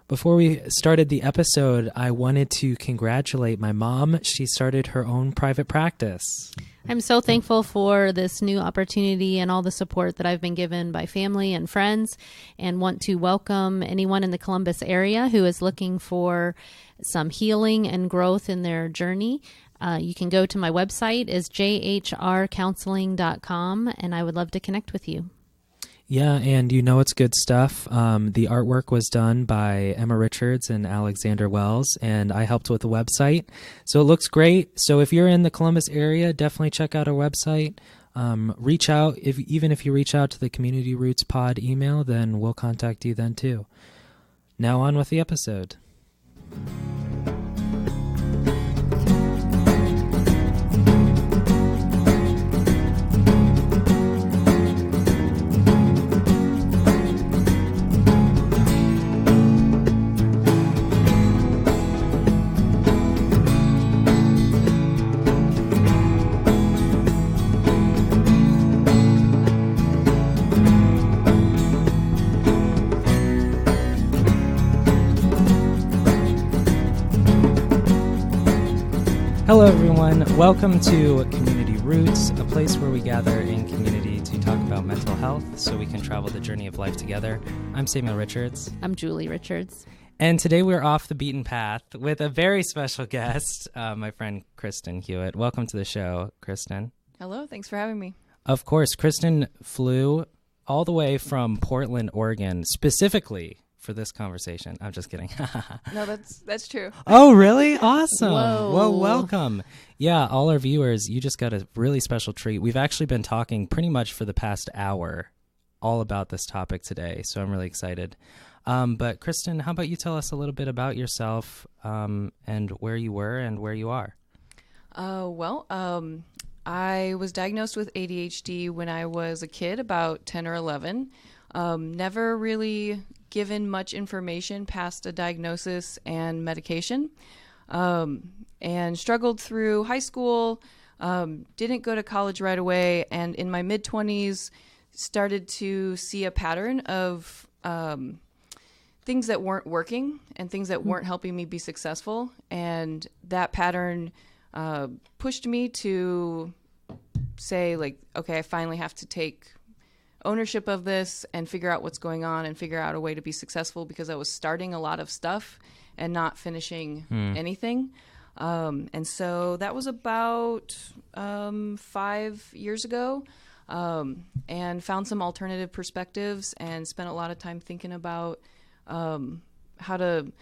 Before we started the episode, I wanted to congratulate my mom. She started her own private practice. I'm so thankful for this new opportunity and all the support that I've been given by family and friends, and want to welcome anyone in the Columbus area who is looking for some healing and growth in their journey. You can go to my website, is jhrcounseling.com, and I would love to connect with you. Yeah, and you know it's good stuff. The artwork was done by Emma Richards and Alexander Wells, and I helped with the website. So it looks great. So if you're in the Columbus area, definitely check out our website. Reach out. Even if you reach out to the Community Roots Pod email, then we'll contact you then too. Now on with the episode. Hello, everyone. Welcome to Community Roots, a place where we gather in community to talk about mental health so we can travel the journey of life together. I'm Samuel Richards. I'm Julie Richards. And today we're off the beaten path with a very special guest, my friend Kristen Huyett. Welcome to the show, Kristen. Hello. Thanks for having me. Of course, Kristen flew all the way from Portland, Oregon, specifically for this conversation. I'm just kidding. No, that's true. Oh, really? Awesome. Whoa. Well, welcome. Yeah, all our viewers, you just got a really special treat. We've actually been talking pretty much for the past hour all about this topic today, so I'm really excited. But Kristen, how about you tell us a little bit about yourself and where you were and where you are? I was diagnosed with ADHD when I was a kid, about 10 or 11. Never really given much information past a diagnosis and medication, and struggled through high school, didn't go to college right away, and in my mid-20s started to see a pattern of things that weren't working and things that weren't helping me be successful, and that pattern pushed me to say, like, okay, I finally have to take ownership of this and figure out what's going on and figure out a way to be successful, because I was starting a lot of stuff and not finishing anything. And so that was about 5 years ago, and found some alternative perspectives and spent a lot of time thinking about how to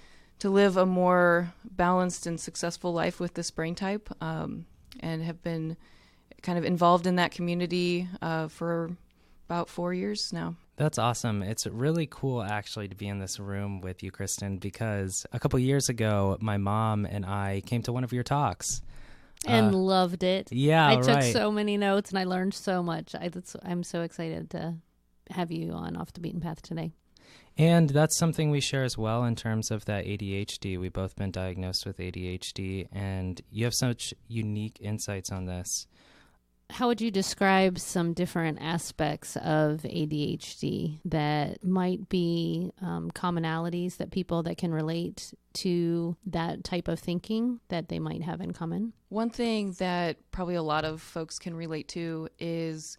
live a more balanced and successful life with this brain type, and have been kind of involved in that community for about 4 years now. That's awesome. It's really cool, actually, to be in this room with you, Kristen, because a couple years ago, my mom and I came to one of your talks. And loved it. Yeah, I took right. so many notes and I learned so much. I'm so excited to have you on Off the Beaten Path today. And that's something we share as well in terms of that ADHD. We've both been diagnosed with ADHD, and you have such unique insights on this. How would you describe some different aspects of ADHD that might be commonalities that people that can relate to that type of thinking that they might have in common? One thing that probably a lot of folks can relate to is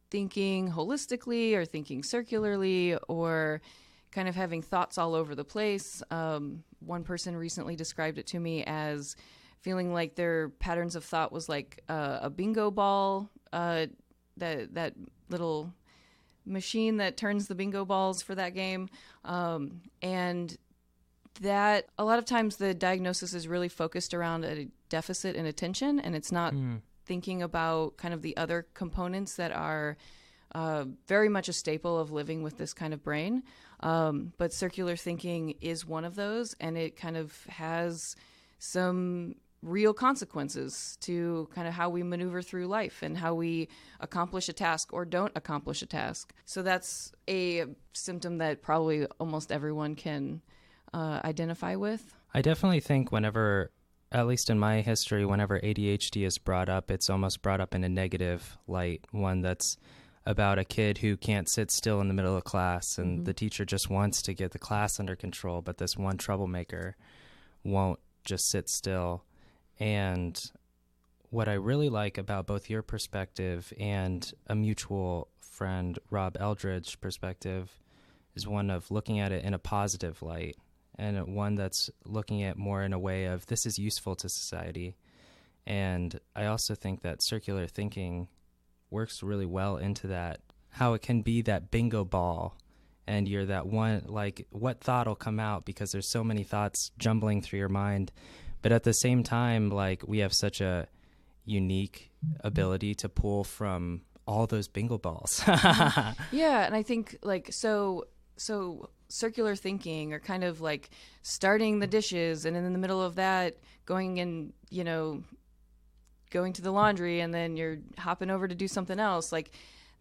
thinking holistically or thinking circularly, or kind of having thoughts all over the place. One person recently described it to me as feeling like their patterns of thought was like a bingo ball, that little machine that turns the bingo balls for that game. And that a lot of times the diagnosis is really focused around a deficit in attention, and it's not thinking about kind of the other components that are very much a staple of living with this kind of brain. But circular thinking is one of those, and it kind of has some real consequences to kind of how we maneuver through life and how we accomplish a task or don't accomplish a task. So that's a symptom that probably almost everyone can identify with. I definitely think whenever, at least in my history, whenever ADHD is brought up, it's almost brought up in a negative light, one that's about a kid who can't sit still in the middle of class, and the teacher just wants to get the class under control, but this one troublemaker won't just sit still. And what I really like about both your perspective and a mutual friend, Rob Eldridge, perspective is one of looking at it in a positive light, and one that's looking at more in a way of this is useful to society. And I also think that circular thinking works really well into that, how it can be that bingo ball, and you're that one, like, what thought will come out, because there's so many thoughts jumbling through your mind. But at the same time, like, we have such a unique ability to pull from all those bingo balls. Yeah, and I think, like, so circular thinking, or kind of like starting the dishes, and in the middle of that going and, going to the laundry, and then you're hopping over to do something else, like,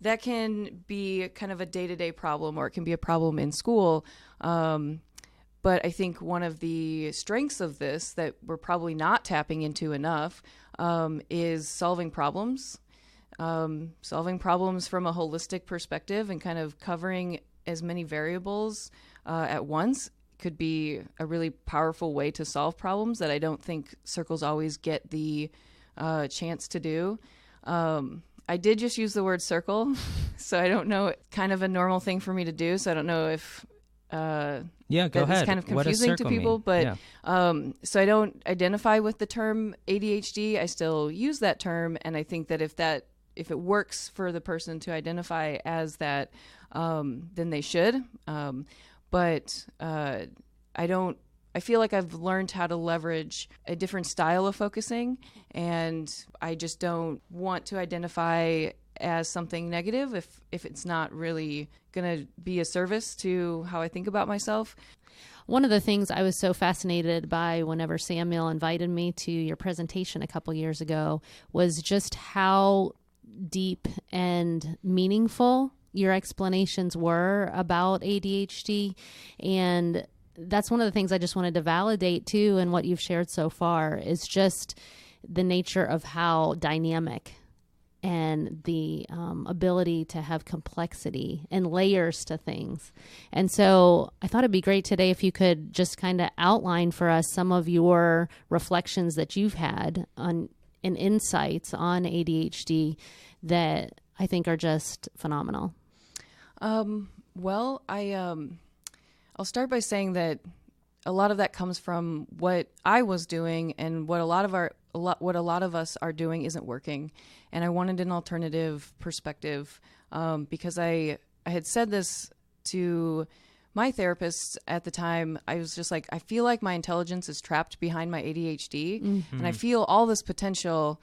that can be kind of a day-to-day problem, or it can be a problem in school. But I think one of the strengths of this that we're probably not tapping into enough is solving problems from a holistic perspective, and kind of covering as many variables at once could be a really powerful way to solve problems that I don't think circles always get the chance to do. I did just use the word circle, so I don't know, kind of a normal thing for me to do, so I don't know if go ahead. It's kind of confusing to people, but so I don't identify with the term ADHD. I still use that term, and I think that if it works for the person to identify as that, then they should. But I feel like I've learned how to leverage a different style of focusing, and I just don't want to identify as something negative if it's not really going to be a service to how I think about myself. One of the things I was so fascinated by whenever Samuel invited me to your presentation a couple years ago was just how deep and meaningful your explanations were about ADHD. And that's one of the things I just wanted to validate too, and what you've shared so far is just the nature of how dynamic and the ability to have complexity and layers to things. And so I thought it'd be great today if you could just kind of outline for us some of your reflections that you've had on and insights on ADHD that I think are just phenomenal. Well, I'll start by saying that a lot of that comes from what I was doing, and what a lot of us are doing isn't working. And I wanted an alternative perspective, because I had said this to my therapist at the time. I was just like, I feel like my intelligence is trapped behind my ADHD, and I feel all this potential,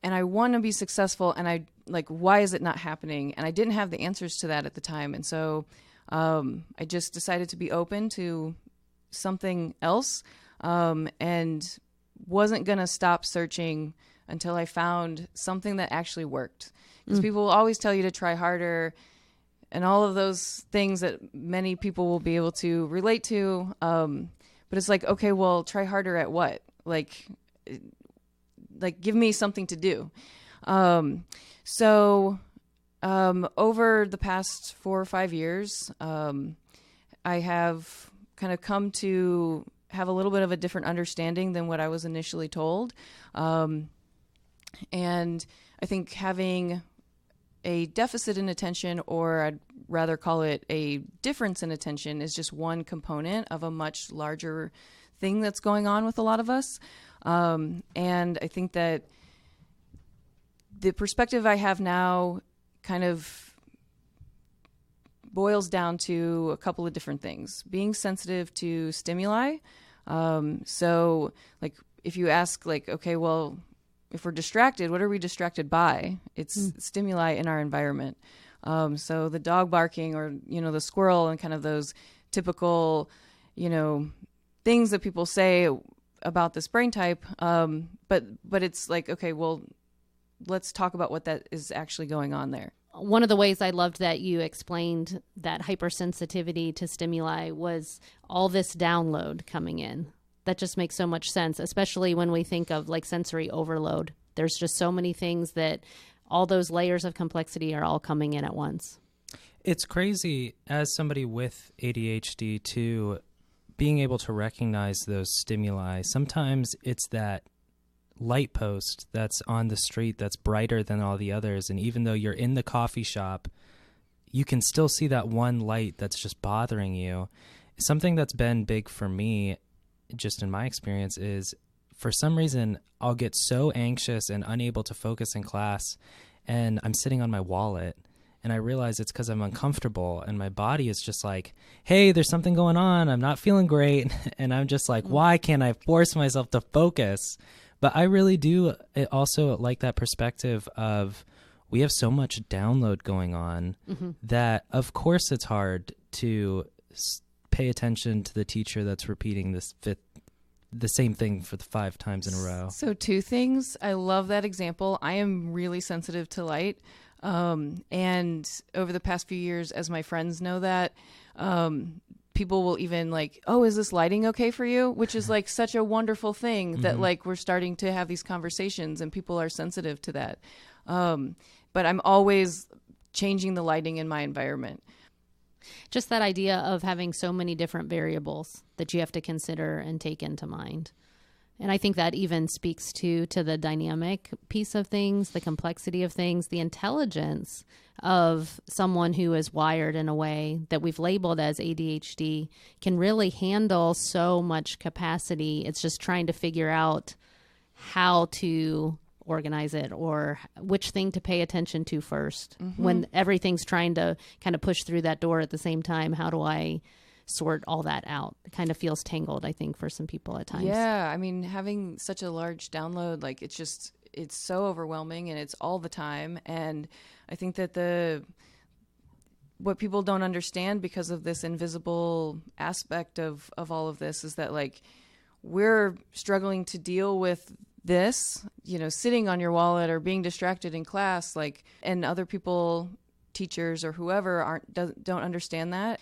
and I want to be successful, and I like, why is it not happening? And I didn't have the answers to that at the time, and so I just decided to be open to something else, and wasn't going to stop searching until I found something that actually worked. Because people will always tell you to try harder and all of those things that many people will be able to relate to. But it's like, okay, well, try harder at what? Like give me something to do. So over the past 4 or 5 years, I have kind of come to have a little bit of a different understanding than what I was initially told. And I think having a deficit in attention, or I'd rather call it a difference in attention, is just one component of a much larger thing that's going on with a lot of us. And I think that the perspective I have now kind of boils down to a couple of different things. Being sensitive to stimuli. So like, if you ask, like, okay, well, if we're distracted, what are we distracted by? It's stimuli in our environment. So the dog barking, or, the squirrel, and kind of those typical, things that people say about this brain type. But it's like, okay, well, let's talk about what that is actually going on there. One of the ways I loved that you explained that hypersensitivity to stimuli was all this download coming in. That just makes so much sense, especially when we think of like sensory overload. There's just so many things that all those layers of complexity are all coming in at once. It's crazy as somebody with ADHD too, being able to recognize those stimuli. Sometimes it's that light post that's on the street that's brighter than all the others. And even though you're in the coffee shop, you can still see that one light that's just bothering you. Something that's been big for me, just in my experience, is for some reason I'll get so anxious and unable to focus in class, and I'm sitting on my wallet. And I realize it's because I'm uncomfortable, and my body is just like, hey, there's something going on. I'm not feeling great. And I'm just like, why can't I force myself to focus? But I really do also like that perspective of we have so much download going on that, of course, it's hard to pay attention to the teacher that's repeating the same thing for the 5 times in a row. So 2 things. I love that example. I am really sensitive to light. And over the past few years, as my friends know that, people will even like, oh, is this lighting okay for you? Which is like such a wonderful thing that like we're starting to have these conversations and people are sensitive to that. But I'm always changing the lighting in my environment. Just that idea of having so many different variables that you have to consider and take into mind. And I think that even speaks to the dynamic piece of things, the complexity of things, the intelligence of someone who is wired in a way that we've labeled as ADHD can really handle so much capacity. It's just trying to figure out how to organize it or which thing to pay attention to first. When everything's trying to kind of push through that door at the same time, how do I sort all that out? It kind of feels tangled, I think, for some people at times. Yeah, I mean, having such a large download, like it's so overwhelming and it's all the time. And I think that what people don't understand because of this invisible aspect of all of this is that like we're struggling to deal with this, sitting on your wallet or being distracted in class, like, and other people, teachers or whoever don't understand that.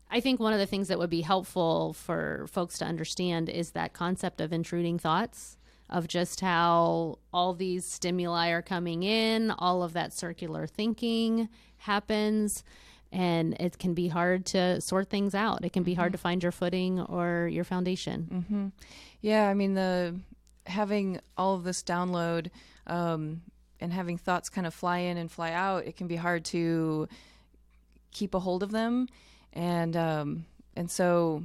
I think one of the things that would be helpful for folks to understand is that concept of intruding thoughts, of just how all these stimuli are coming in, all of that circular thinking happens, and it can be hard to sort things out. It can be hard to find your footing or your foundation. Yeah, I mean, having all of this download and having thoughts kind of fly in and fly out, it can be hard to keep a hold of them. And so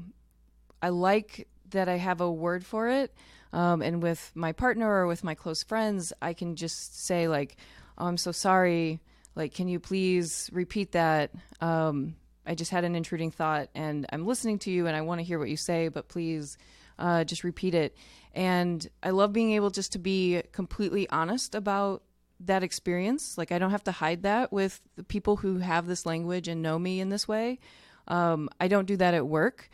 I like that I have a word for it. And with my partner or with my close friends, I can just say like, oh, I'm so sorry. Like, can you please repeat that? I just had an intruding thought and I'm listening to you and I want to hear what you say, but please just repeat it. And I love being able just to be completely honest about that experience. Like, I don't have to hide that with the people who have this language and know me in this way. I don't do that at work.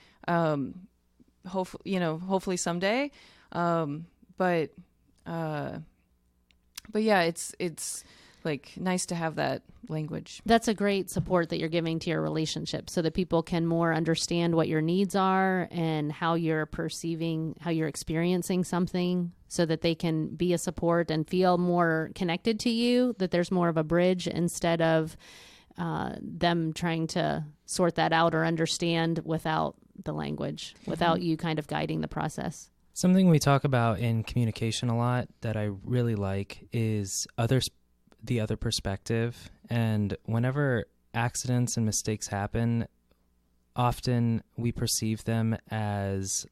Hopefully someday. But yeah, it's like nice to have that language. That's a great support that you're giving to your relationship so that people can more understand what your needs are and how you're perceiving, how you're experiencing something, so that they can be a support and feel more connected to you, that there's more of a bridge instead of them trying to sort that out or understand without the language, without you kind of guiding the process. Something we talk about in communication a lot that I really like is the other perspective. And whenever accidents and mistakes happen, often we perceive them as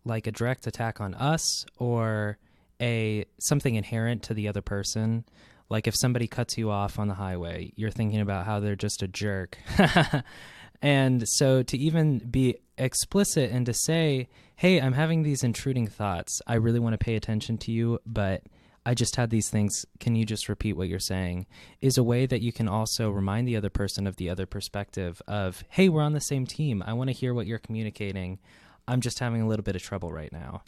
like a direct attack on us or something inherent to the other person. Like if somebody cuts you off on the highway, you're thinking about how they're just a jerk. And so to even be explicit and to say, hey, I'm having these intruding thoughts. I really want to pay attention to you, but I just had these things. Can you just repeat what you're saying? Is a way that you can also remind the other person of the other perspective of, hey, we're on the same team. I want to hear what you're communicating. I'm just having a little bit of trouble right now.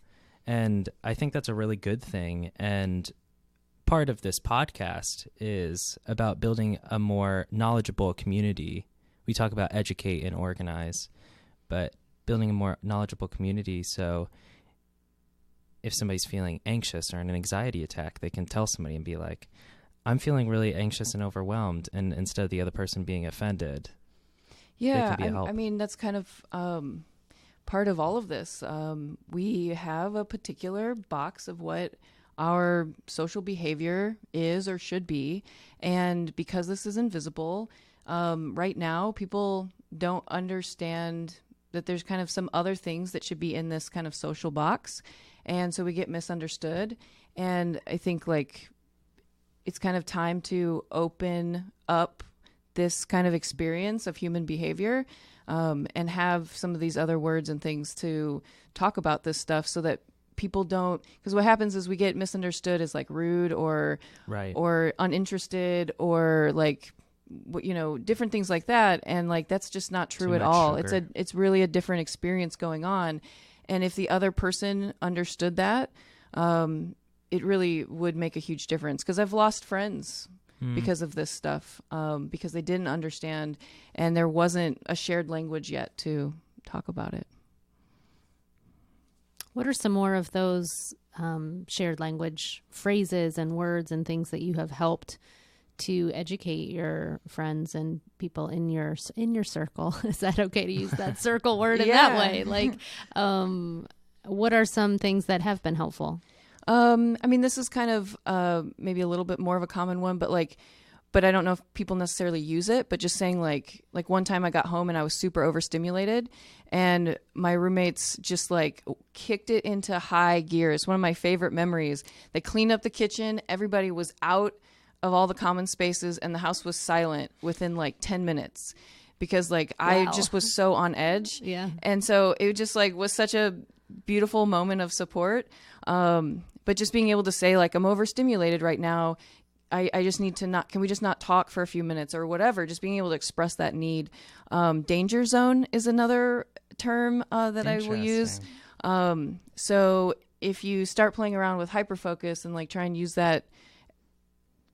And I think that's a really good thing. And part of this podcast is about building a more knowledgeable community. We talk about educate and organize, but building a more knowledgeable community. So if somebody's feeling anxious or in an anxiety attack, they can tell somebody and be like, I'm feeling really anxious and overwhelmed, and instead of the other person being offended. Yeah, I mean, that's kind of part of all of this. We have a particular box of what our social behavior is or should be. And because this is invisible, right now, people don't understand that there's kind of some other things that should be in this kind of social box. And so we get misunderstood. And I think like it's kind of time to open up this kind of experience of human behavior, and have some of these other words and things to talk about this stuff so that people don't, because what happens is we get misunderstood as like rude or uninterested or like, you know, different things like that. And like, that's just not true at all. Sugar. It's really a different experience going on. And if the other person understood that, it really would make a huge difference. Cause I've lost friends because of this stuff, because they didn't understand and there wasn't a shared language yet to talk about it. What are some more of those shared language phrases and words and things that you have helped to educate your friends and people in your circle? Is that okay to use that circle word in that way? Like, what are some things that have been helpful? I mean, this is kind of maybe a little bit more of a common one, but I don't know if people necessarily use it, but just saying like one time I got home and I was super overstimulated and my roommates just like kicked it into high gear. It's one of my favorite memories. They cleaned up the kitchen. Everybody was out of all the common spaces and the house was silent within like 10 minutes because like I just was so on edge. Yeah. And so it just like was such a beautiful moment of support. But just being able to say like, I'm overstimulated right now. I just need to can we just not talk for a few minutes or whatever? Just being able to express that need. Danger zone is another term that I will use. So if you start playing around with hyperfocus and like try and use that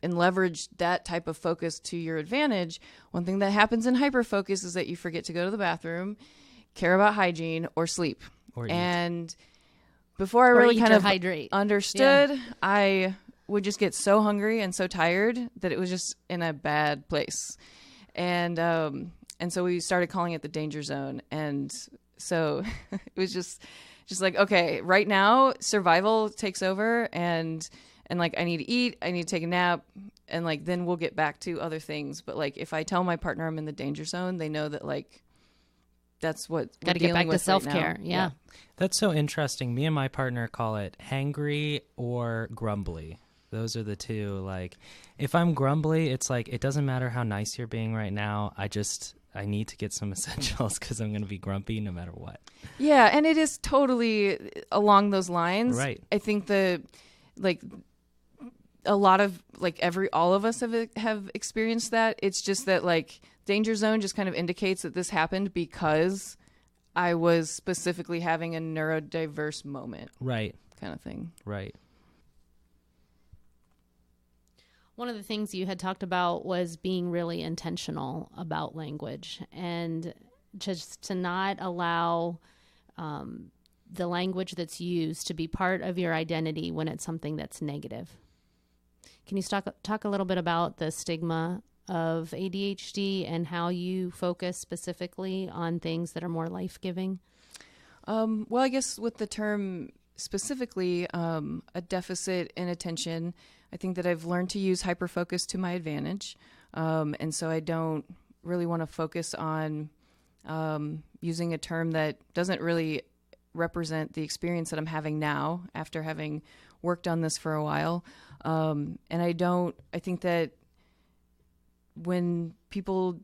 and leverage that type of focus to your advantage, one thing that happens in hyperfocus is that you forget to go to the bathroom, care about hygiene, or sleep. Or eat. And before I really kind of understood, I would just get so hungry and so tired that it was just in a bad place. And so we started calling it the danger zone. And so it was just like, okay, right now survival takes over and like I need to eat, I need to take a nap, and like then we'll get back to other things. But like if I tell my partner I'm in the danger zone, they know that like that's what got to get back to self-care. Right yeah. That's so interesting. Me and my partner call it hangry or grumbly. Those are the two. Like if I'm grumbly, it's like it doesn't matter how nice you're being right now. I need to get some essentials because I'm going to be grumpy no matter what. Yeah, and it is totally along those lines. Right. I think a lot of all of us have experienced that. It's just that like danger zone just kind of indicates that this happened because I was specifically having a neurodiverse moment. Right. Kind of thing. Right. One of the things you had talked about was being really intentional about language and just to not allow the language that's used to be part of your identity when it's something that's negative. Can you talk a little bit about the stigma of ADHD and how you focus specifically on things that are more life-giving? Well, I guess with the term specifically, a deficit in attention, I think that I've learned to use hyperfocus to my advantage. And so I don't really want to focus on using a term that doesn't really represent the experience that I'm having now after having worked on this for a while. And I think that when people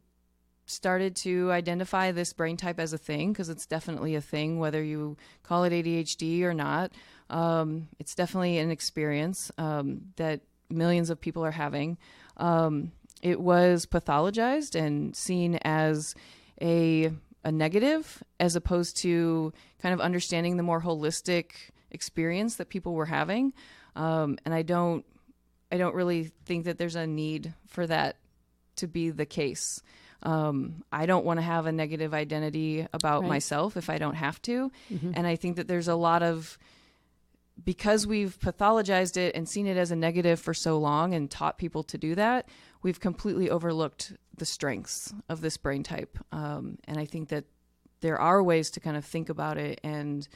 started to identify this brain type as a thing, because it's definitely a thing, whether you call it ADHD or not, it's definitely an experience that millions of people are having. It was pathologized and seen as a negative, as opposed to kind of understanding the more holistic experience that people were having. And I don't really think that there's a need for that to be the case. I don't want to have a negative identity about myself if I don't have to. Mm-hmm. And I think that there's a lot of because we've pathologized it and seen it as a negative for so long and taught people to do that, we've completely overlooked the strengths of this brain type. And I think that there are ways to kind of think about it and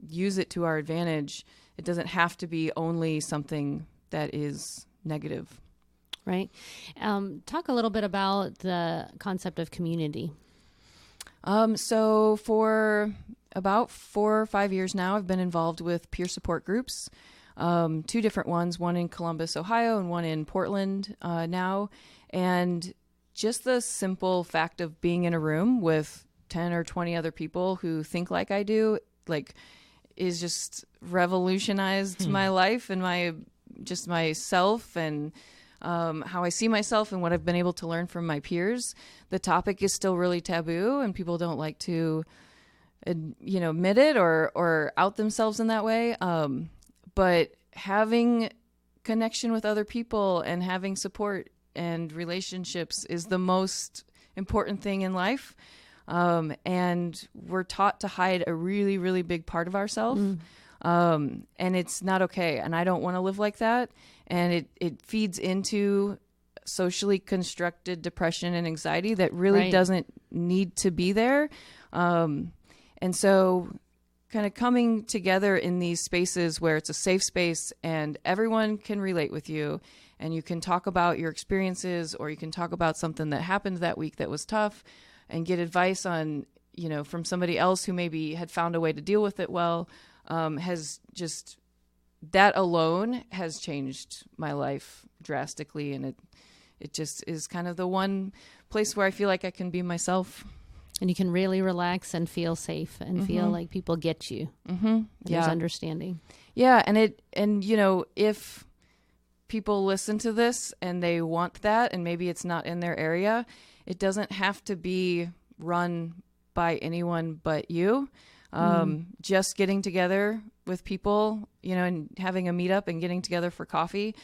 use it to our advantage. It doesn't have to be only something that is negative. Right. Talk a little bit about the concept of community. So for about 4 or 5 years now, I've been involved with peer support groups, 2 different ones, one in Columbus, Ohio, and one in Portland now. And just the simple fact of being in a room with 10 or 20 other people who think like I do, like, is just revolutionized my life and myself and how I see myself and what I've been able to learn from my peers. The topic is still really taboo, and people don't like to, admit it or out themselves in that way. But having connection with other people and having support and relationships is the most important thing in life. And we're taught to hide a really, really big part of ourselves. And it's not okay. And I don't want to live like that. And it feeds into socially constructed depression and anxiety that really doesn't need to be there. And so kind of coming together in these spaces where it's a safe space and everyone can relate with you and you can talk about your experiences, or you can talk about something that happened that week that was tough and get advice on, from somebody else who maybe had found a way to deal with it well, that alone has changed my life drastically. And it just is kind of the one place where I feel like I can be myself. And you can really relax and feel safe and feel like people get you. There's understanding. Yeah. And if people listen to this and they want that, and maybe it's not in their area, it doesn't have to be run by anyone but you. Just getting together with people, and having a meetup and getting together for coffee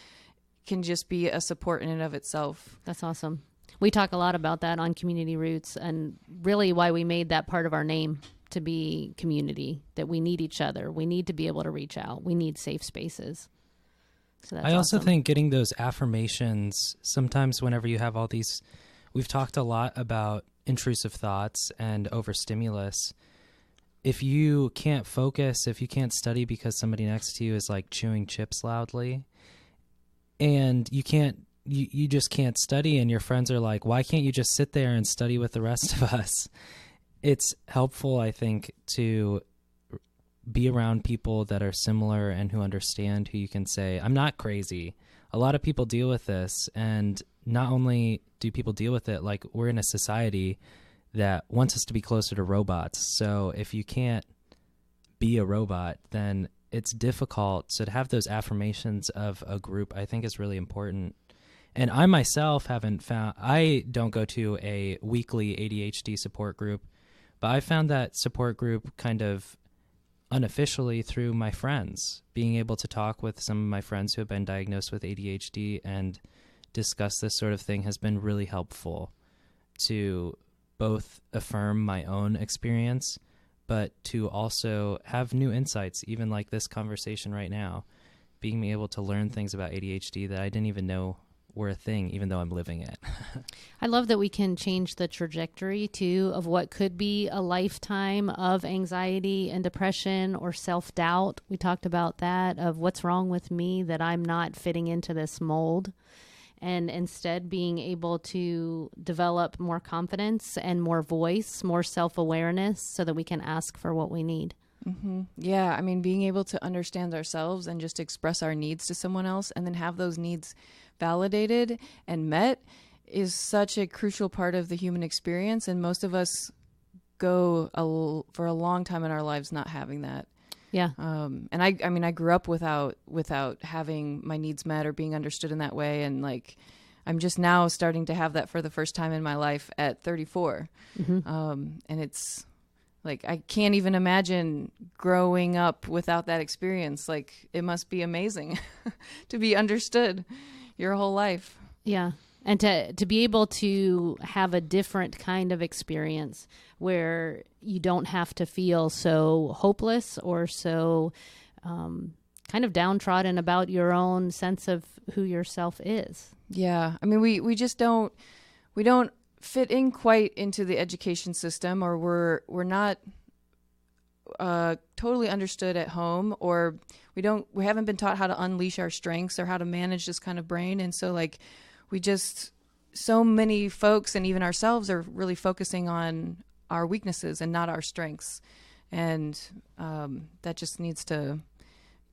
can just be a support in and of itself. That's awesome. We talk a lot about that on Community Roots, and really why we made that part of our name to be community, that we need each other. We need to be able to reach out. We need safe spaces. So that's I also awesome. think getting those affirmations, sometimes whenever you have all these, we've talked a lot about intrusive thoughts and overstimulus. If you can't focus, if you can't study because somebody next to you is like chewing chips loudly, and you just can't study, and your friends are like, why can't you just sit there and study with the rest of us? It's helpful, I think, to be around people that are similar and who understand, who you can say, I'm not crazy. A lot of people deal with this, and not only do people deal with it, like, we're in a society that wants us to be closer to robots. So if you can't be a robot, then it's difficult. So to have those affirmations of a group, I think, is really important. And I myself I don't go to a weekly ADHD support group, but I found that support group kind of unofficially through my friends, being able to talk with some of my friends who have been diagnosed with ADHD and discuss this sort of thing has been really helpful to both affirm my own experience, but to also have new insights, even like this conversation right now, being able to learn things about ADHD that I didn't even know were a thing, even though I'm living it. I love that we can change the trajectory too of what could be a lifetime of anxiety and depression or self-doubt. We talked about that, of what's wrong with me that I'm not fitting into this mold, and instead being able to develop more confidence and more voice, more self-awareness, so that we can ask for what we need. Yeah, I mean, being able to understand ourselves and just express our needs to someone else and then have those needs validated and met is such a crucial part of the human experience. And most of us go for a long time in our lives not having that. Yeah. And I grew up without having my needs met or being understood in that way. And like, I'm just now starting to have that for the first time in my life at 34. And it's like, I can't even imagine growing up without that experience. Like, it must be amazing to be understood your whole life. Yeah. And to be able to have a different kind of experience where you don't have to feel so hopeless or so kind of downtrodden about your own sense of who yourself is. Yeah. I mean, we just don't fit in quite into the education system, or we're not totally understood at home, or we haven't been taught how to unleash our strengths or how to manage this kind of brain. And so like so many folks and even ourselves are really focusing on our weaknesses and not our strengths. And that just needs to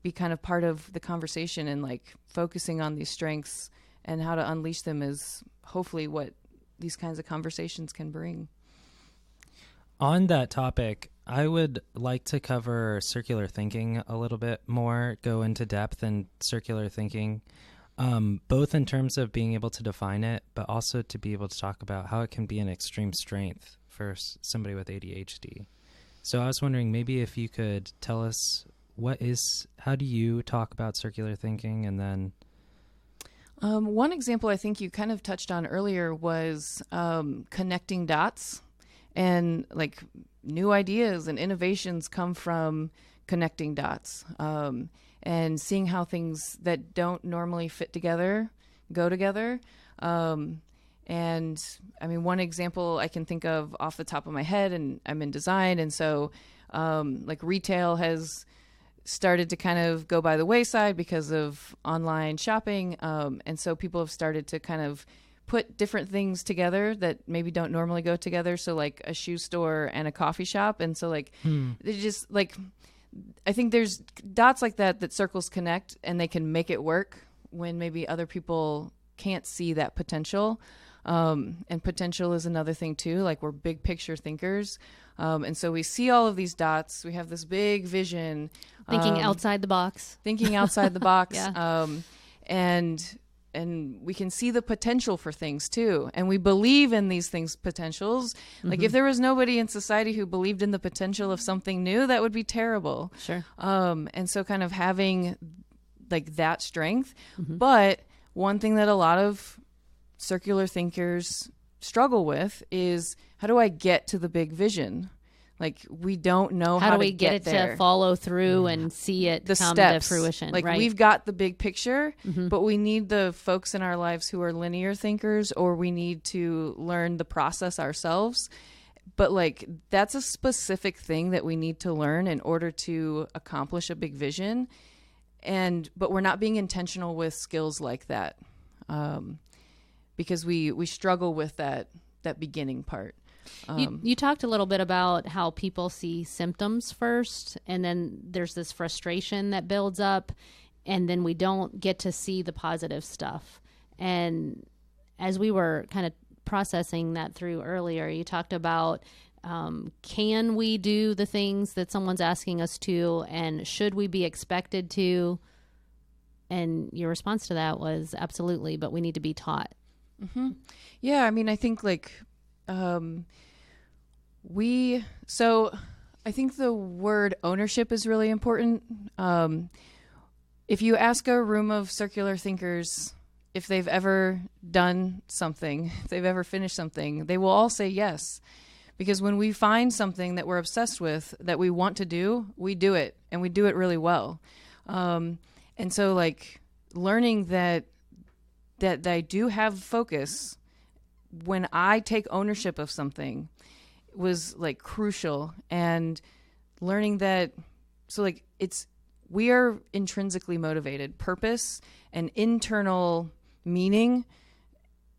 be kind of part of the conversation, and like focusing on these strengths and how to unleash them is hopefully what these kinds of conversations can bring. On that topic, I would like to cover circular thinking a little bit more, go into depth in circular thinking, both in terms of being able to define it, but also to be able to talk about how it can be an extreme strength for somebody with ADHD. So I was wondering maybe if you could tell us how do you talk about circular thinking? And then one example I think you kind of touched on earlier was connecting dots, and like new ideas and innovations come from connecting dots, and seeing how things that don't normally fit together go together. And I mean, one example I can think of off the top of my head, and I'm in design, and so like retail has started to kind of go by the wayside because of online shopping. And so people have started to kind of put different things together that maybe don't normally go together. So like a shoe store and a coffee shop. And so like, they just like, I think there's dots like that circles connect, and they can make it work when maybe other people can't see that potential. And potential is another thing too. Like, we're big picture thinkers. And so we see all of these dots. We have this big vision. Thinking outside the box. Yeah. And we can see the potential for things too. And we believe in these things, potentials. Like, if there was nobody in society who believed in the potential of something new, that would be terrible. Sure. And so kind of having like that strength. But one thing that a lot of circular thinkers struggle with is, how do I get to the big vision? Like, we don't know how do to we get it there. To follow through and see it the come steps. to fruition. Like, right. we've got the big picture, but we need the folks in our lives who are linear thinkers, or we need to learn the process ourselves. But like, that's a specific thing that we need to learn in order to accomplish a big vision. But we're not being intentional with skills like that, because we struggle with that beginning part. You talked a little bit about how people see symptoms first, and then there's this frustration that builds up, and then we don't get to see the positive stuff. And as we were kind of processing that through earlier, you talked about, can we do the things that someone's asking us to, and should we be expected to? And your response to that was absolutely, but we need to be taught. Yeah, I mean, I think like I think the word ownership is really important. If you ask a room of circular thinkers if they've ever done something, if they've ever finished something, they will all say yes. Because when we find something that we're obsessed with, that we want to do, we do it, and we do it really well. And so like, learning that I do have focus when I take ownership of something was like crucial. And learning that, so like, we are intrinsically motivated. Purpose and internal meaning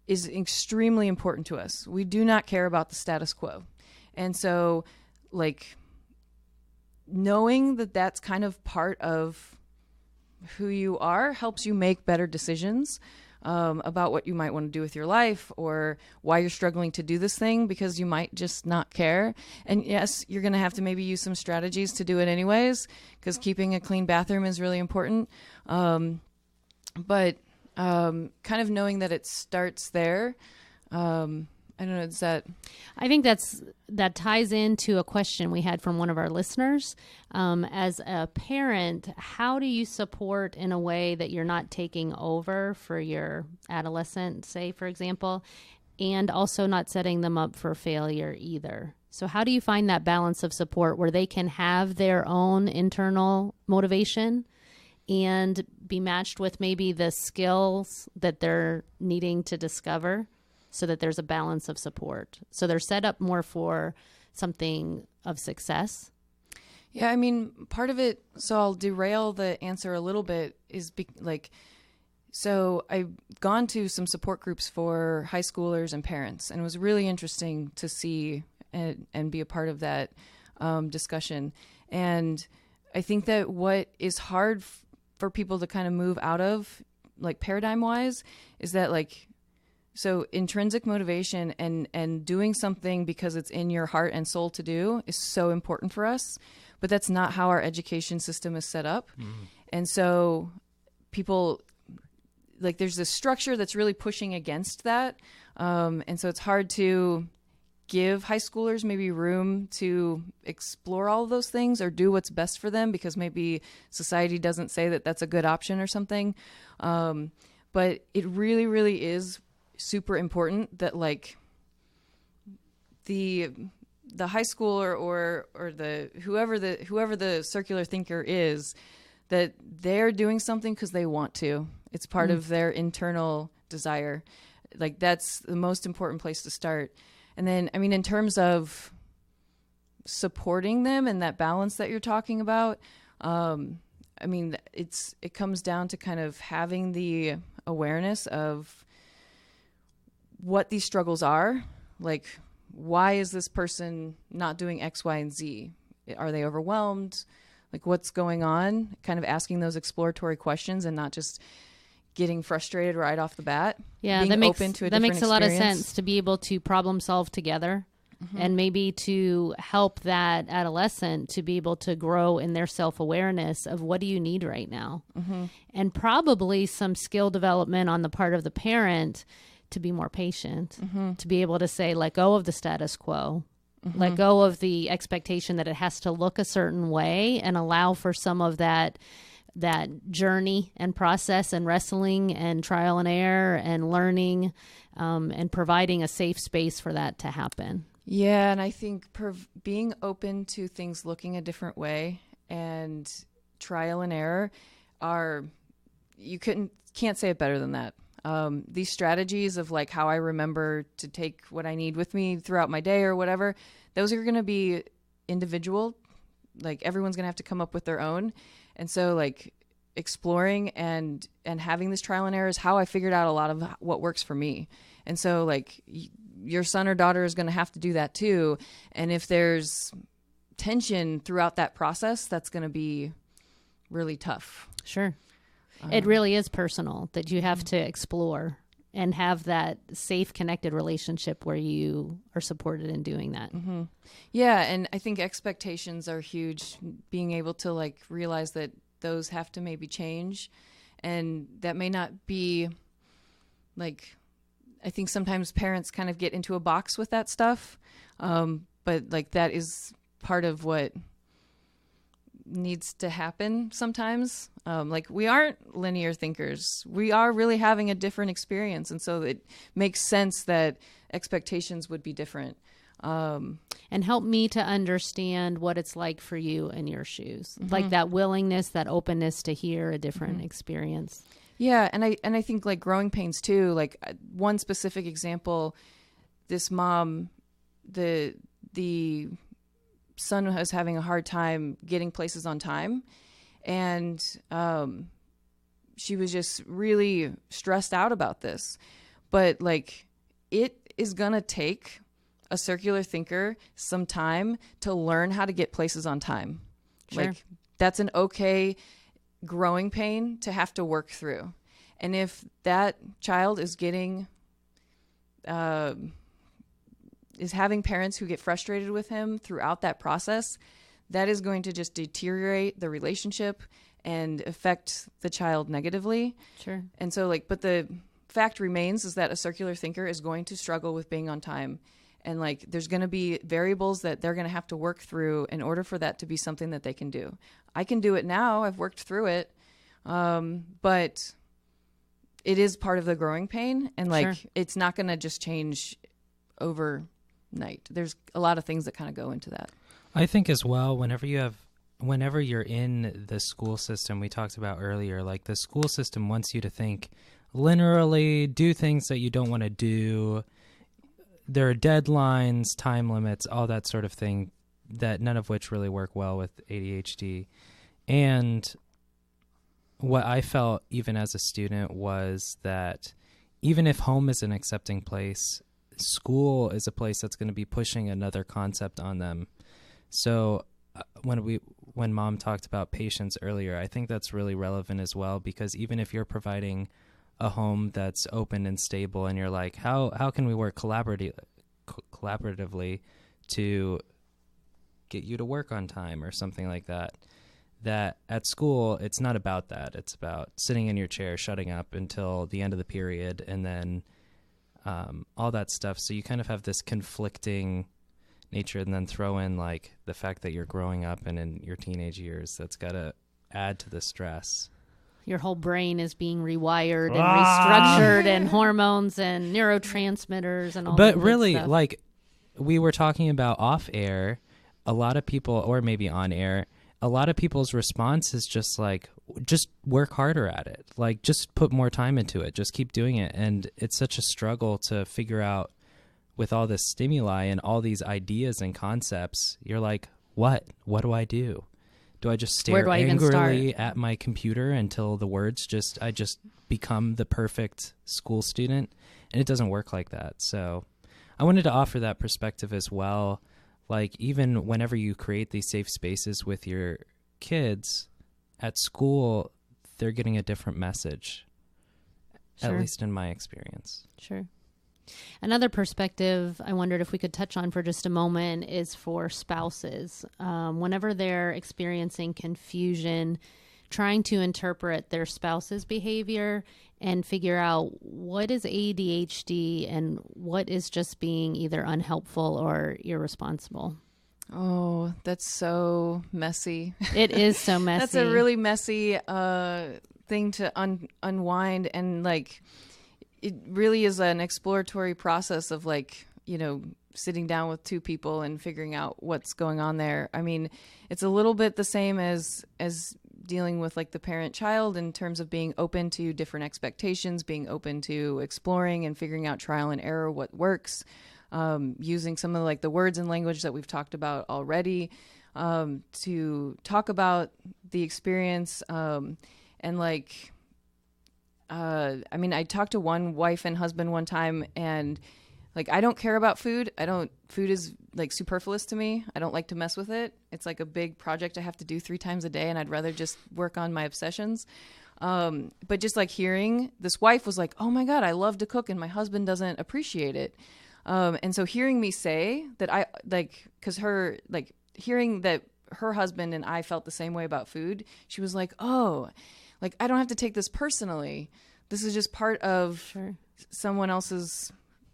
is extremely important to us. We do not care about the status quo. And so like, knowing that that's kind of part of who you are helps you make better decisions about what you might want to do with your life, or why you're struggling to do this thing, because you might just not care. And yes, you're going to have to maybe use some strategies to do it anyways, because keeping a clean bathroom is really important. But kind of knowing that it starts there, I don't know. Is that? I think that ties into a question we had from one of our listeners. As a parent, how do you support in a way that you're not taking over for your adolescent, say, for example, and also not setting them up for failure either? So how do you find that balance of support where they can have their own internal motivation and be matched with maybe the skills that they're needing to discover, so that there's a balance of support, so they're set up more for something of success? Yeah, I mean, part of it, so I'll derail the answer a little bit, is so I've gone to some support groups for high schoolers and parents, and it was really interesting to see and be a part of that discussion. And I think that what is hard for people to kind of move out of, like paradigm wise, is that like, so intrinsic motivation and doing something because it's in your heart and soul to do is so important for us, but that's not how our education system is set up. And so people, like, there's this structure that's really pushing against that. And so it's hard to give high schoolers maybe room to explore all of those things or do what's best for them because maybe society doesn't say that that's a good option or something. But it really, really is super important that like the high schooler or the whoever the circular thinker is, that they're doing something because they want to. It's part of their internal desire. Like, that's the most important place to start. And then, I mean, in terms of supporting them and that balance that you're talking about, I mean, it comes down to kind of having the awareness of what these struggles are. Like, why is this person not doing X, Y, and Z? Are they overwhelmed? Like, what's going on? Kind of asking those exploratory questions and not just getting frustrated right off the bat. Yeah, being that makes open to a that makes a lot of experience. sense, to be able to problem solve together, and maybe to help that adolescent to be able to grow in their self-awareness of what do you need right now, and probably some skill development on the part of the parent to be more patient, to be able to say, let go of the status quo. Let go of the expectation that it has to look a certain way, and allow for some of that journey and process and wrestling and trial and error and learning, and providing a safe space for that to happen. Yeah, and I think being open to things looking a different way and trial and error can't say it better than that. These strategies of like how I remember to take what I need with me throughout my day or whatever, those are going to be individual. Like, everyone's going to have to come up with their own. And so like exploring and having this trial and error is how I figured out a lot of what works for me. And so like your son or daughter is going to have to do that too. And if there's tension throughout that process, that's going to be really tough. Sure. It really is personal, that you have to explore and have that safe, connected relationship where you are supported in doing that. Yeah. And I think expectations are huge. Being able to like realize that those have to maybe change, and that may not be like, I think sometimes parents kind of get into a box with that stuff. But like, that is part of what needs to happen sometimes. Like, we aren't linear thinkers. We are really having a different experience. And so it makes sense that expectations would be different. And help me to understand what it's like for you in your shoes. Like that willingness, that openness to hear a different experience. Yeah. And I think like growing pains too, like one specific example, this mom, the son was having a hard time getting places on time. And she was just really stressed out about this. But like, it is going to take a circular thinker some time to learn how to get places on time. Sure. Like, that's an okay growing pain to have to work through. And if that child is getting, is having parents who get frustrated with him throughout that process, that is going to just deteriorate the relationship and affect the child negatively. Sure. And so like, but the fact remains is that a circular thinker is going to struggle with being on time. And like, there's going to be variables that they're going to have to work through in order for that to be something that they can do. I can do it now. I've worked through it. But it is part of the growing pain. And like, it's not going to just change overnight. There's a lot of things that kind of go into that. I think as well, whenever you're in the school system, we talked about earlier, like the school system wants you to think linearly, do things that you don't want to do. There are deadlines, time limits, all that sort of thing, that none of which really work well with ADHD. And what I felt even as a student was that even if home is an accepting place, school is a place that's going to be pushing another concept on them. So when Mom talked about patience earlier, I think that's really relevant as well, because even if you're providing a home that's open and stable, and you're like, how can we work collaboratively to get you to work on time or something like that, that at school, it's not about that. It's about sitting in your chair, shutting up until the end of the period, and then all that stuff. So you kind of have this conflicting nature, and then throw in like the fact that you're growing up and in your teenage years. That's got to add to the stress. Your whole brain is being rewired and restructured, and hormones and neurotransmitters and all that. But really, stuff. like we were talking about off air, a lot of people, or maybe on air, a lot of people's response is just like, just work harder at it. Like, just put more time into it. Just keep doing it. And it's such a struggle to figure out with all this stimuli and all these ideas and concepts. You're like, what do I do? Do I just stare angrily at my computer until I just become the perfect school student? And it doesn't work like that. So I wanted to offer that perspective as well. Like, even whenever you create these safe spaces with your kids at school, they're getting a different message, at least in my experience. Sure. Another perspective I wondered if we could touch on for just a moment is for spouses. Whenever they're experiencing confusion, trying to interpret their spouse's behavior and figure out what is ADHD and what is just being either unhelpful or irresponsible. Oh, that's so messy. It is so messy. That's a really messy thing to unwind, and like, it really is an exploratory process of like, sitting down with two people and figuring out what's going on there. I mean, it's a little bit the same as dealing with like the parent-child in terms of being open to different expectations, being open to exploring and figuring out trial and error, what works, using some of like the words and language that we've talked about already, to talk about the experience, and like, I mean, I talked to one wife and husband one time, and like, I don't care about food. Food is like superfluous to me. I don't like to mess with it. It's like a big project I have to do 3 times a day, and I'd rather just work on my obsessions. But just like hearing, this wife was like, oh my God, I love to cook, and my husband doesn't appreciate it. And so hearing me say that hearing that her husband and I felt the same way about food, she was like, oh, like, I don't have to take this personally. This is just part of someone else's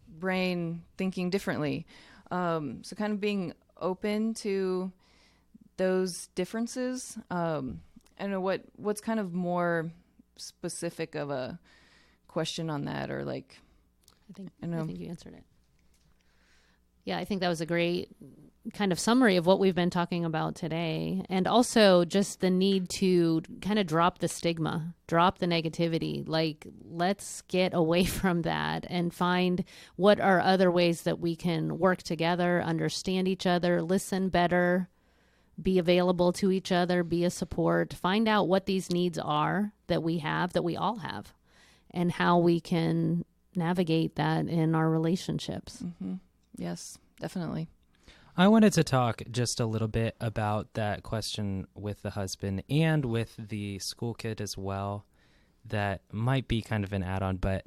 brain thinking differently. So kind of being open to those differences. I don't know what's kind of more specific of a question on that, or like, I think you answered it. Yeah, I think that was a great kind of summary of what we've been talking about today. And also just the need to kind of drop the stigma, drop the negativity. Like, let's get away from that and find what are other ways that we can work together, understand each other, listen better, be available to each other, be a support, find out what these needs are that we all have, and how we can navigate that in our relationships. Mm-hmm. Yes, definitely. I wanted to talk just a little bit about that question with the husband and with the school kid as well. That might be kind of an add-on, but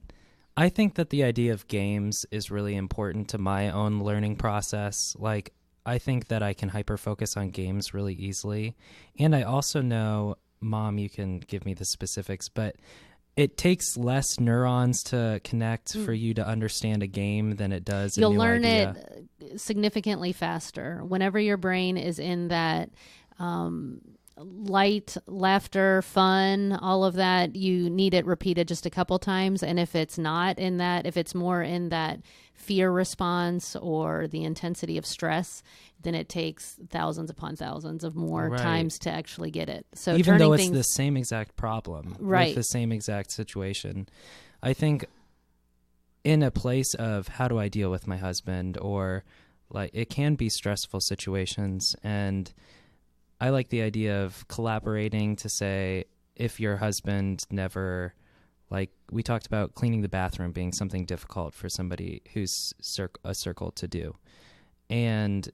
I think that the idea of games is really important to my own learning process. Like, I think that I can hyper-focus on games really easily. And I also know, Mom, you can give me the specifics, but it takes less neurons to connect for you to understand a game than it does a You'll new learn idea. it significantly faster. Whenever your brain is in that light, laughter, fun, all of that, you need it repeated just a couple times. And if it's not in that, if it's more in that fear response or the intensity of stress, then it takes thousands upon thousands of more Right. times to actually get it. So Even though it's things, the same exact problem, Right. with the same exact situation, I think in a place of how do I deal with my husband, or like it can be stressful situations, and I like the idea of collaborating to say if your husband never, like we talked about cleaning the bathroom being something difficult for somebody who's a circle to do, and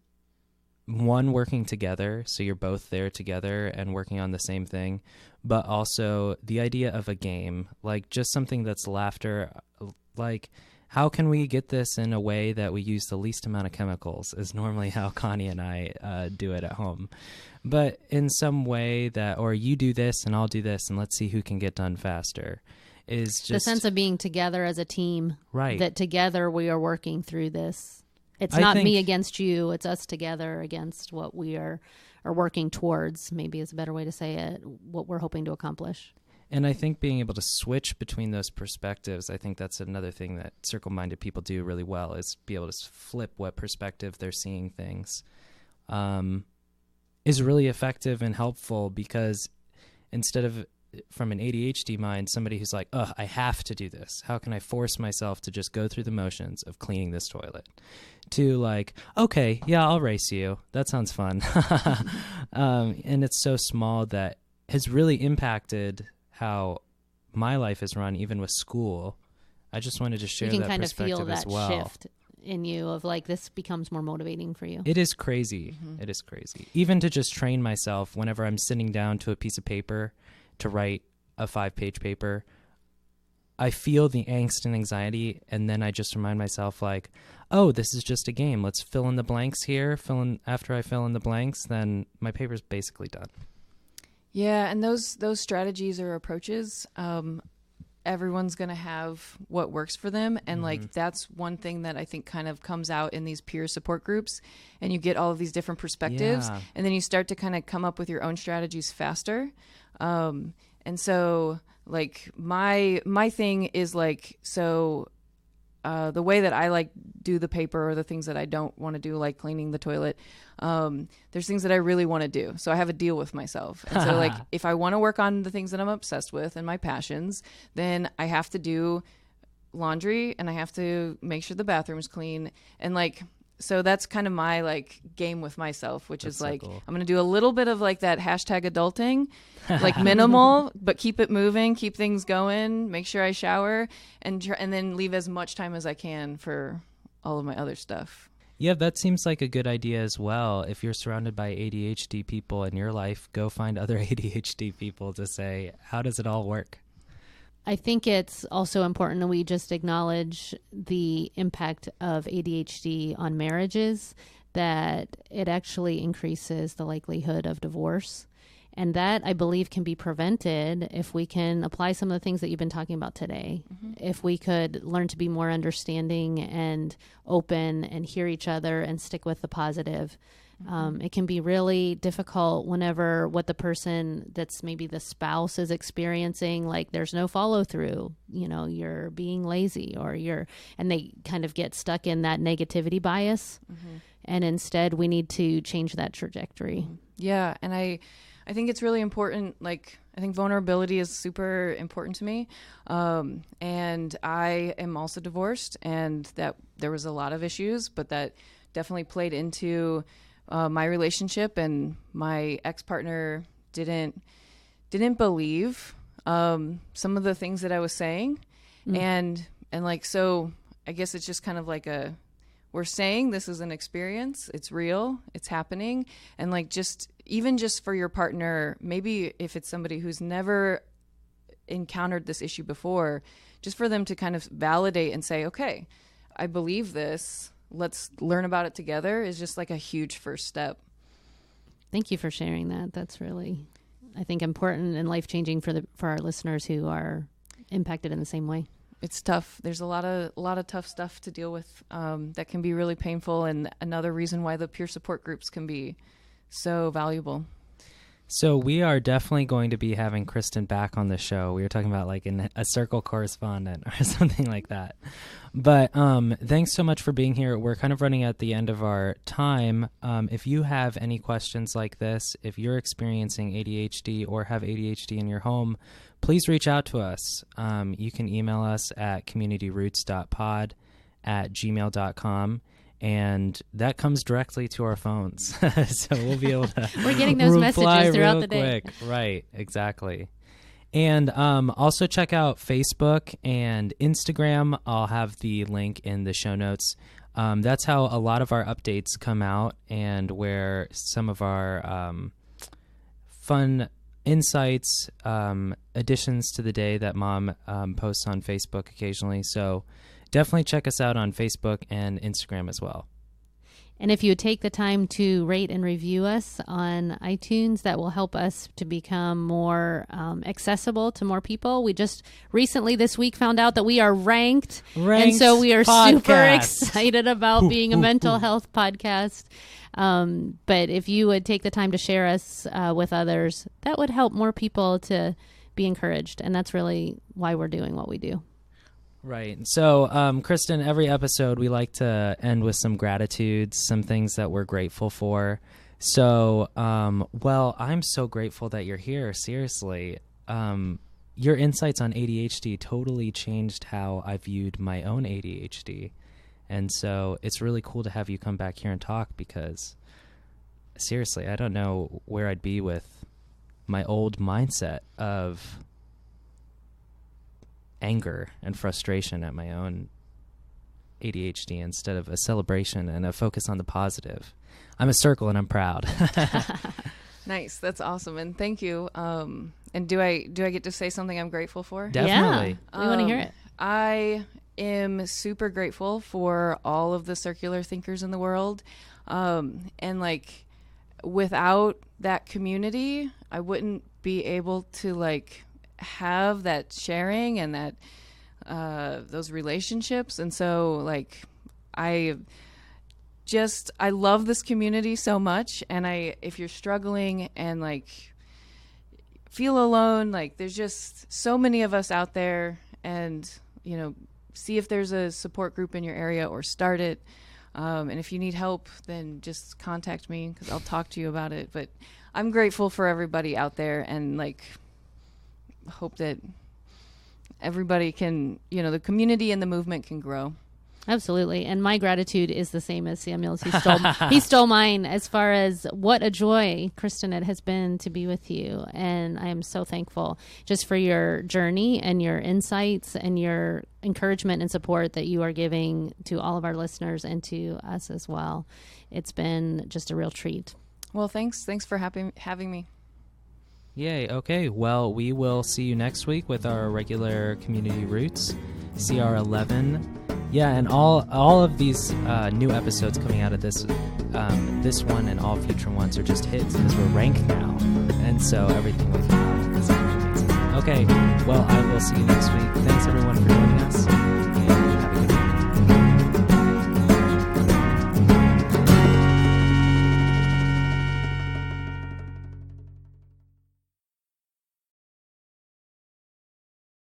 one, working together, so you're both there together and working on the same thing, but also the idea of a game, like just something that's laughter, like how can we get this in a way that we use the least amount of chemicals is normally how Connie and I do it at home. But in some way that, or you do this and I'll do this and let's see who can get done faster, is just the sense of being together as a team, right. That together we are working through this. It's I not think- me against you. It's us together against what we are working towards, maybe is a better way to say it, what we're hoping to accomplish. And I think being able to switch between those perspectives, I think that's another thing that circle-minded people do really well, is be able to flip what perspective they're seeing things, is really effective and helpful, because instead of from an ADHD mind, somebody who's like, ugh, I have to do this. How can I force myself to just go through the motions of cleaning this toilet? To like, okay, yeah, I'll race you. That sounds fun. And it's so small that has really impacted how my life is run, even with school. I just wanted to share You can that kind of perspective feel that as well. shift in you of like, this becomes more motivating for you. It is crazy. Mm-hmm. It is crazy. Even to just train myself whenever I'm sitting down to a piece of paper to write a 5-page paper, I feel the angst and anxiety, and then I just remind myself like, oh, this is just a game. Let's fill in the blanks here. After I fill in the blanks, then my paper's basically done. Yeah, and those strategies or approaches, everyone's going to have what works for them. And like, that's one thing that I think kind of comes out in these peer support groups, and you get all of these different perspectives, Yeah. and then you start to kind of come up with your own strategies faster. And so like my thing is like, so the way that I like do the paper, or the things that I don't want to do, like cleaning the toilet, there's things that I really want to do. So I have a deal with myself. And so like, if I want to work on the things that I'm obsessed with and my passions, then I have to do laundry and I have to make sure the bathroom's clean. And like, so that's kind of my like game with myself, which That's is so like, cool. I'm going to do a little bit of like that hashtag adulting, like minimal, but keep it moving, keep things going, make sure I shower, and then leave as much time as I can for all of my other stuff. Yeah, that seems like a good idea as well. If you're surrounded by ADHD people in your life, go find other ADHD people to say, how does it all work? I think it's also important that we just acknowledge the impact of ADHD on marriages, that it actually increases the likelihood of divorce. And that, I believe, can be prevented if we can apply some of the things that you've been talking about today. Mm-hmm. If we could learn to be more understanding and open and hear each other and stick with the positive. It can be really difficult whenever what the person that's maybe the spouse is experiencing, like there's no follow through, you're being lazy, and they kind of get stuck in that negativity bias. Mm-hmm. And instead we need to change that trajectory. Yeah. And I think it's really important. Like, I think vulnerability is super important to me. And I am also divorced, and that there was a lot of issues, but that definitely played into my relationship, and my ex-partner didn't believe some of the things that I was saying. And like, so I guess it's just kind of like we're saying this is an experience, it's real, it's happening. And like, even just for your partner, maybe if it's somebody who's never encountered this issue before, just for them to kind of validate and say, okay, I believe this, let's learn about it together, is just like a huge first step. Thank you for sharing that. That's really, I think, important and life-changing for our listeners who are impacted in the same way. It's tough. There's a lot of tough stuff to deal with that can be really painful, and another reason why the peer support groups can be so valuable. So we are definitely going to be having Kristen back on the show. We were talking about like a circle correspondent or something like that. But thanks so much for being here. We're kind of running at the end of our time. If you have any questions like this, if you're experiencing ADHD or have ADHD in your home, please reach out to us. You can email us at communityroots.pod@gmail.com. And that comes directly to our phones. So we'll be able to We're getting those messages throughout the day. Quick. Right, exactly. And also check out Facebook and Instagram. I'll have the link in the show notes. That's how a lot of our updates come out, and where some of our fun insights, additions to the day that Mom posts on Facebook occasionally. So definitely check us out on Facebook and Instagram as well. And if you take the time to rate and review us on iTunes, that will help us to become more accessible to more people. We just recently this week found out that we are ranked and so we are super excited about being a mental health podcast. But if you would take the time to share us with others, that would help more people to be encouraged. And that's really why we're doing what we do. Right. So, Kristen, every episode we like to end with some gratitudes, some things that we're grateful for. So, well, I'm so grateful that you're here. Seriously. Your insights on ADHD totally changed how I viewed my own ADHD. And so it's really cool to have you come back here and talk, because seriously, I don't know where I'd be with my old mindset of anger and frustration at my own ADHD instead of a celebration and a focus on the positive. I'm a circle and I'm proud. Nice. That's awesome. And thank you. And do I get to say something I'm grateful for? Definitely. Yeah, we want to hear it. I am super grateful for all of the circular thinkers in the world. And like, without that community, I wouldn't be able to like have that sharing and that those relationships. And so like I love this community so much. And if you're struggling and like feel alone, like there's just so many of us out there, and you know, see if there's a support group in your area or start it. And if you need help, then just contact me, because I'll talk to you about it. But I'm grateful for everybody out there, and like hope that everybody can, you know, the community and the movement can grow. Absolutely. And my gratitude is the same as Samuel's. He stole mine, as far as what a joy, Kristen, it has been to be with you. And I am so thankful just for your journey and your insights and your encouragement and support that you are giving to all of our listeners and to us as well. It's been just a real treat. Well, thanks for having me. Yay. Okay. Well, we will see you next week with our regular Community Roots, CR11. Yeah, and all of these new episodes coming out of this one and all future ones are just hits, because we're ranked now, and so everything we come out is amazing. Okay. Well, I will see you next week. Thanks everyone for joining us.